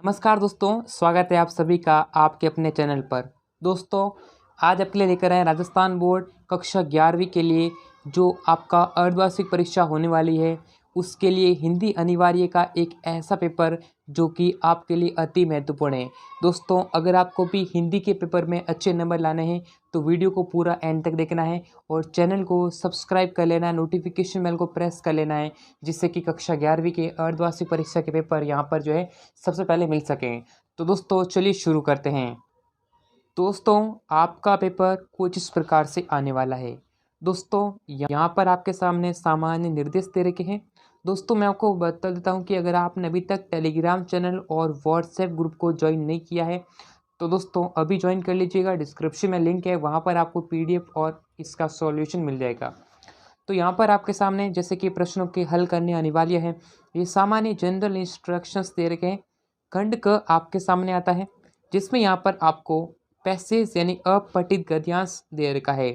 नमस्कार दोस्तों, स्वागत है आप सभी का आपके अपने चैनल पर। दोस्तों, आज आपके लिए लेकर आए राजस्थान बोर्ड कक्षा 11वीं के लिए जो आपका अर्धवार्षिक परीक्षा होने वाली है, उसके लिए हिंदी अनिवार्य का एक ऐसा पेपर जो कि आपके लिए अति महत्वपूर्ण है। दोस्तों, अगर आपको भी हिंदी के पेपर में अच्छे नंबर लाने हैं तो वीडियो को पूरा एंड तक देखना है और चैनल को सब्सक्राइब कर लेना है, नोटिफिकेशन बेल को प्रेस कर लेना है, जिससे कि कक्षा 11वीं के अर्धवार्षिक परीक्षा के पेपर यहाँ पर जो है सबसे पहले मिल सकें। तो दोस्तों चलिए शुरू करते हैं। दोस्तों, आपका पेपर कुछ इस प्रकार से आने वाला है। दोस्तों, यहाँ पर आपके सामने सामान्य निर्देश दे रखे हैं। दोस्तों, मैं आपको बता देता हूँ कि अगर आपने अभी तक टेलीग्राम चैनल और व्हाट्सएप ग्रुप को ज्वाइन नहीं किया है तो दोस्तों अभी ज्वाइन कर लीजिएगा। डिस्क्रिप्शन में लिंक है, वहाँ पर आपको पीडीएफ और इसका सॉल्यूशन मिल जाएगा। तो यहाँ पर आपके सामने जैसे कि प्रश्नों के हल करने अनिवार्य है, ये सामान्य जनरल इंस्ट्रक्शंस दे रखे हैं। खंड क आपके सामने आता है, जिसमें यहाँ पर आपको पैसेज यानी अपठित गद्यांश दे रखा है।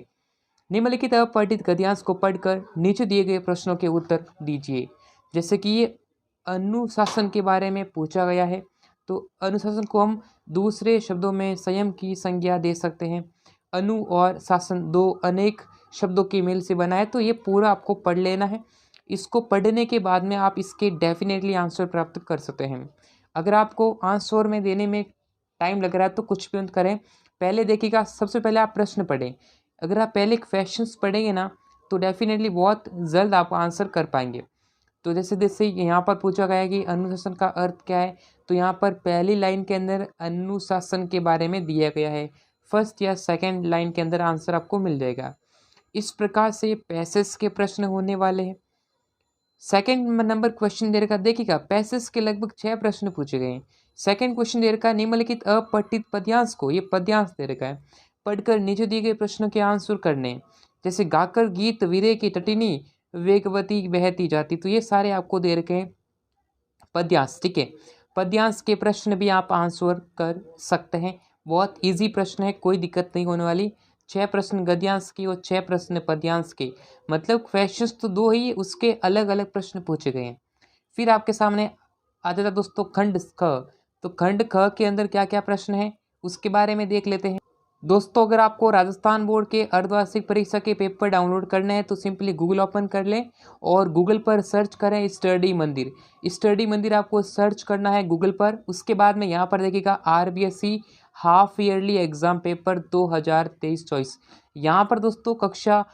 निम्नलिखित अपठित गद्यांश को पढ़कर नीचे दिए गए प्रश्नों के उत्तर दीजिए। जैसे कि ये अनुशासन के बारे में पूछा गया है, तो अनुशासन को हम दूसरे शब्दों में संयम की संज्ञा दे सकते हैं। अनु और शासन दो अनेक शब्दों के मेल से बना है, तो ये पूरा आपको पढ़ लेना है। इसको पढ़ने के बाद में आप इसके डेफिनेटली आंसर प्राप्त कर सकते हैं। अगर आपको आंसर में देने में टाइम लग रहा है तो कुछ भी मत करें, पहले देखिएगा। सबसे पहले आप प्रश्न पढ़ें। अगर आप पहले क्वेश्चंस पढ़ेंगे ना तो डेफिनेटली बहुत जल्द आप आंसर कर पाएंगे। तो जैसे जैसे यहाँ पर पूछा गया है कि अनुशासन का अर्थ क्या है, तो यहाँ पर पहली लाइन के अंदर अनुशासन के बारे में दिया गया है। फर्स्ट या सेकंड लाइन के अंदर आंसर आपको मिल जाएगा। इस प्रकार से पैसेज के प्रश्न होने वाले हैं। सेकंड नंबर क्वेश्चन दे रखा, देखिएगा पैसेज के लगभग 6 प्रश्न पूछे गए हैं। सेकंड क्वेश्चन दे रखा, निम्नलिखित अपठित पद्यांश को, ये पद्यांश दे रखा है, पढ़कर नीचे दिए गए प्रश्नों के आंसर करने। जैसे गाकर गीत वीरे की तटिनी वेगवती बहती जाती, तो ये सारे आपको दे रखे हैं पद्यांश। ठीक है, पद्यांश के प्रश्न भी आप आंसर कर सकते हैं। बहुत इजी प्रश्न है, कोई दिक्कत नहीं होने वाली। 6 प्रश्न गद्यांश के और 6 प्रश्न पद्यांश के, मतलब क्वेश्चंस तो 2 ही, उसके अलग अलग प्रश्न पूछे गए हैं। फिर आपके सामने आ जाता दोस्तों खंड ख। तो खंड ख के अंदर क्या क्या प्रश्न है उसके बारे में देख लेते हैं। दोस्तों, अगर आपको राजस्थान बोर्ड के अर्धवार्षिक परीक्षा के पेपर डाउनलोड करने हैं तो सिंपली गूगल ओपन कर लें और गूगल पर सर्च करें स्टडी मंदिर। स्टडी मंदिर आपको सर्च करना है गूगल पर। उसके बाद में यहाँ पर देखिएगा RBSC half yearly exam paper 2023-24। यहाँ पर दोस्तों कक्षा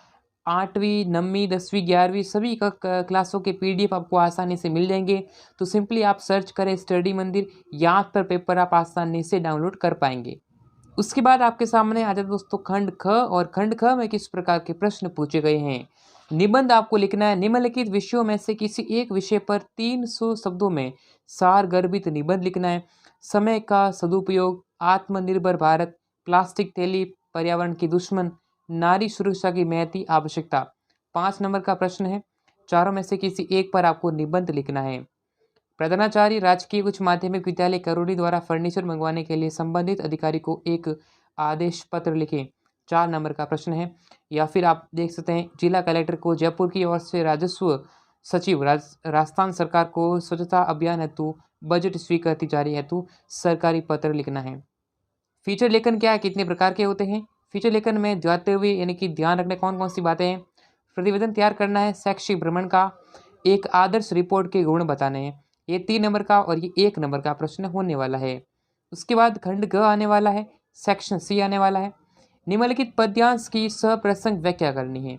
8वीं 9वीं 10वीं 11वीं सभी क्लासों के पीडीएफ आपको आसानी से मिल जाएंगे। तो सिंपली आप सर्च करें स्टडी मंदिर, यहाँ पर पेपर आप आसानी से डाउनलोड कर पाएंगे। उसके बाद आपके सामने आ जाता दोस्तों खंड ख, और खंड ख में किस प्रकार के प्रश्न पूछे गए हैं। निबंध आपको लिखना है। निम्नलिखित विषयों में से किसी एक विषय पर 300 शब्दों में सारगर्भित निबंध लिखना है। समय का सदुपयोग, आत्मनिर्भर भारत, प्लास्टिक थैली पर्यावरण की दुश्मन, नारी सुरक्षा की महती आवश्यकता। 5 नंबर का प्रश्न है। चारों में से किसी एक पर आपको निबंध लिखना है। प्रधानाचार्य राजकीय उच्च माध्यमिक विद्यालय करौली द्वारा फर्नीचर मंगवाने के लिए संबंधित अधिकारी को एक आदेश पत्र लिखें। 4 नंबर का प्रश्न है। या फिर आप देख सकते हैं जिला कलेक्टर को जयपुर की ओर से राजस्व सचिव राजस्थान सरकार को स्वच्छता अभियान हेतु बजट स्वीकृति जारी हेतु सरकारी पत्र लिखना है। फीचर लेखन क्या है, कितने प्रकार के होते हैं। फीचर लेखन में जाते हुए यानी कि ध्यान रखने कौन कौन सी बातें हैं। प्रतिवेदन तैयार करना है, शैक्षिक भ्रमण का, एक आदर्श रिपोर्ट के गुण बताने हैं। ये 3 नंबर का और ये 1 नंबर का प्रश्न होने वाला है। उसके बाद खंड ग आने वाला है, सेक्शन सी आने वाला है। निम्नलिखित पद्यांश की सप्रसंग व्याख्या करनी है।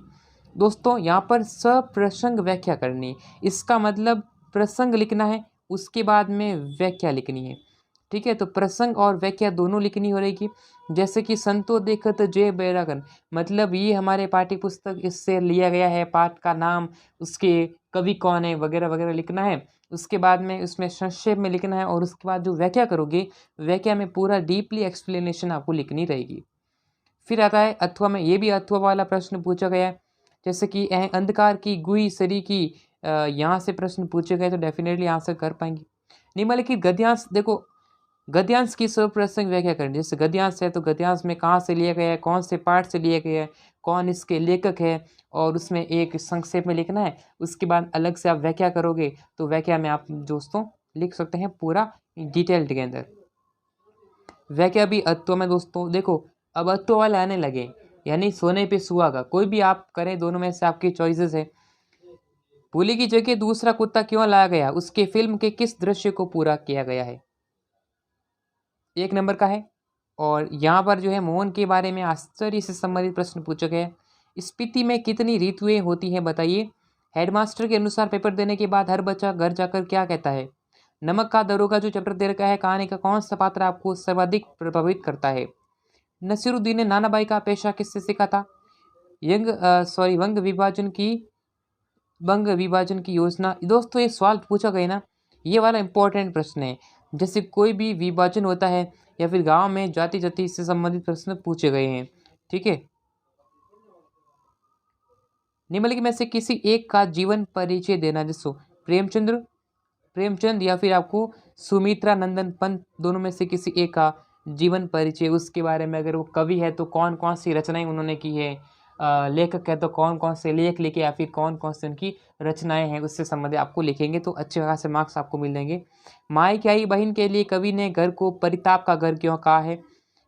दोस्तों, यहाँ पर सप्रसंग व्याख्या करनी, इसका मतलब प्रसंग लिखना है, उसके बाद में व्याख्या लिखनी है। ठीक है, तो प्रसंग और व्याख्या दोनों लिखनी हो रहेगी। जैसे कि संतो देखत जय बैरागन, मतलब ये हमारे पाठ्य पुस्तक इससे लिया गया है, पाठ का नाम, उसके कवि कौन है वगैरह वगैरह लिखना है। उसके बाद में उसमें संक्षेप में लिखना है और उसके बाद जो व्याख्या करोगे, व्याख्या में पूरा डीपली एक्सप्लेनेशन आपको लिखनी रहेगी। फिर आता है अथवा में, ये भी अथवा वाला प्रश्न पूछा गया है। जैसे कि अंधकार की गुई सरी की, यहाँ से प्रश्न पूछे गए तो डेफिनेटली आंसर कर पाएंगे। निम्नलिखित गद्यांश, देखो गद्यांश की सप्रसंग व्याख्या करनी। जैसे गद्यांश है तो गद्यांश में कहाँ से लिया गया है, कौन से पाठ से लिया गया है, कौन इसके लेखक है, और उसमें एक संक्षेप में लिखना है। उसके बाद अलग से आप व्याख्या करोगे तो व्याख्या में आप दोस्तों लिख सकते हैं पूरा डिटेल्ड के अंदर। वह क्या भी अत्व में दोस्तों देखो, अब अत्व वाले आने लगे, यानी सोने पे सुहागा, कोई भी आप करें, दोनों में से आपकी चॉइसेस है। पुली की जगह दूसरा कुत्ता क्यों लाया गया, उसके फिल्म के किस दृश्य को पूरा किया गया है, 1 नंबर का है। और यहाँ पर जो है मोहन के बारे में आश्चर्य से संबंधित प्रश्न पूछा गया है। स्पीति में कितनी ऋतुएं होती हैं बताइए। हेडमास्टर के अनुसार पेपर देने के बाद हर बच्चा घर जाकर क्या कहता है। नमक का दरोगा जो चैप्टर दे रखा है, कहानी का कौन सा पात्र आपको सर्वाधिक प्रभावित करता है। नसीरुद्दीन ने नानाबाई का पेशा किससे सीखा था। वंग विभाजन की योजना। दोस्तों ये सवाल पूछा गया ना, ये वाला इंपॉर्टेंट प्रश्न है। जैसे कोई भी विभाजन होता है या फिर गांव में जाति जाति से संबंधित प्रश्न पूछे गए हैं, ठीक है। निम्नलिखित में से किसी एक का जीवन परिचय देना, जिसको प्रेमचंद या फिर आपको सुमित्रा नंदन पंत, दोनों में से किसी एक का जीवन परिचय, उसके बारे में, अगर वो कवि है तो कौन कौन सी रचनाएं उन्होंने की है, लेखक है तो कौन कौन से लेख लिखे या फिर कौन कौन से उनकी रचनाएं हैं, उससे संबंधित आपको लिखेंगे तो अच्छे खासे मार्क्स आपको मिल जाएंगे। माई की आई बहन के लिए कवि ने घर को परिताप का घर क्यों कहा है।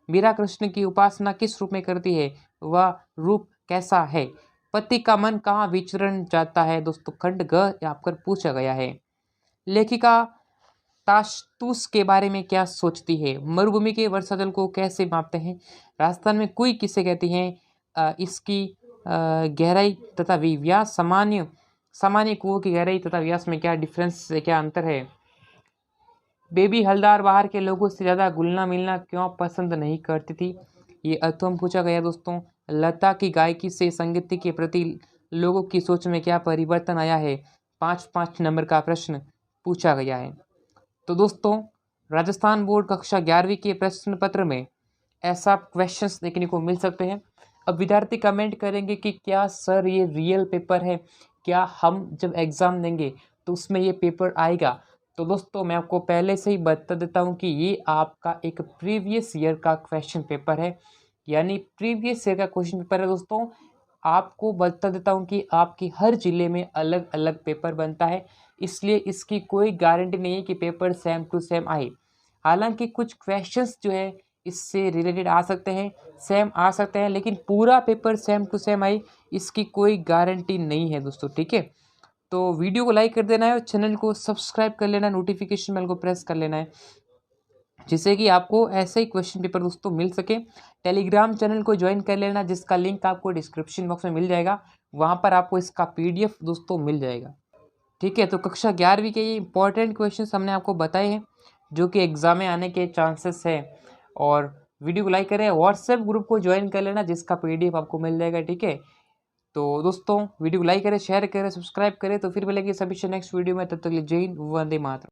मीरा कृष्ण की उपासना किस रूप में करती है, वह रूप कैसा है। पति का मन कहाँ विचरण जाता है, दोस्तों खंड ग यहाँ पर पूछा गया है। लेखिका ताशतूस के बारे में क्या सोचती है। मरुभूमि के वर्षा जल को कैसे मापते हैं। राजस्थान में कुई किसे कहती हैं। इसकी गहराई तथा व्यास, सामान्य कुओं की गहराई तथा व्यास में क्या डिफरेंस है, क्या अंतर है। बेबी हलदार बाहर के लोगों से ज़्यादा घुलना मिलना क्यों पसंद नहीं करती थी, ये अर्थों पूछा गया दोस्तों। लता की गायकी से संगीत के प्रति लोगों की सोच में क्या परिवर्तन आया है, 5 नंबर का प्रश्न पूछा गया है। तो दोस्तों राजस्थान बोर्ड कक्षा 11वीं के प्रश्न पत्र में ऐसा क्वेश्चंस देखने को मिल सकते हैं। अब विद्यार्थी कमेंट करेंगे कि क्या सर ये रियल पेपर है, क्या हम जब एग्ज़ाम देंगे तो उसमें ये पेपर आएगा। तो दोस्तों मैं आपको पहले से ही बता देता हूँ कि ये आपका एक प्रीवियस ईयर का क्वेश्चन पेपर है, यानी प्रीवियस ईयर का क्वेश्चन पेपर है दोस्तों। आपको बता देता हूँ कि आपकी हर ज़िले में अलग अलग पेपर बनता है, इसलिए इसकी कोई गारंटी नहीं है कि पेपर सेम टू सेम आए। हालांकि कुछ क्वेश्चंस जो है इससे रिलेटेड आ सकते हैं, सेम आ सकते हैं, लेकिन पूरा पेपर सेम टू सेम आए इसकी कोई गारंटी नहीं है दोस्तों, ठीक है। तो वीडियो को लाइक कर देना है और चैनल को सब्सक्राइब कर लेना है, नोटिफिकेशन बेल को प्रेस कर लेना है, जिससे कि आपको ऐसे ही क्वेश्चन पेपर दोस्तों मिल सके। टेलीग्राम चैनल को ज्वाइन कर लेना, जिसका लिंक आपको डिस्क्रिप्शन बॉक्स में मिल जाएगा, वहाँ पर आपको इसका PDF दोस्तों मिल जाएगा, ठीक है। तो कक्षा 11वीं के ये इंपॉर्टेंट क्वेश्चन हमने आपको बताए हैं जो कि एग्जाम में आने के चांसेस है। और वीडियो को लाइक करें, व्हाट्सएप ग्रुप को ज्वाइन कर लेना, जिसका PDF आपको मिल जाएगा, ठीक है। तो दोस्तों वीडियो को लाइक करें, शेयर करें, सब्सक्राइब करें। तो फिर मिलेंगे सभी नेक्स्ट वीडियो में, तब तक के लिए जय हिंद, वंदे मातरम।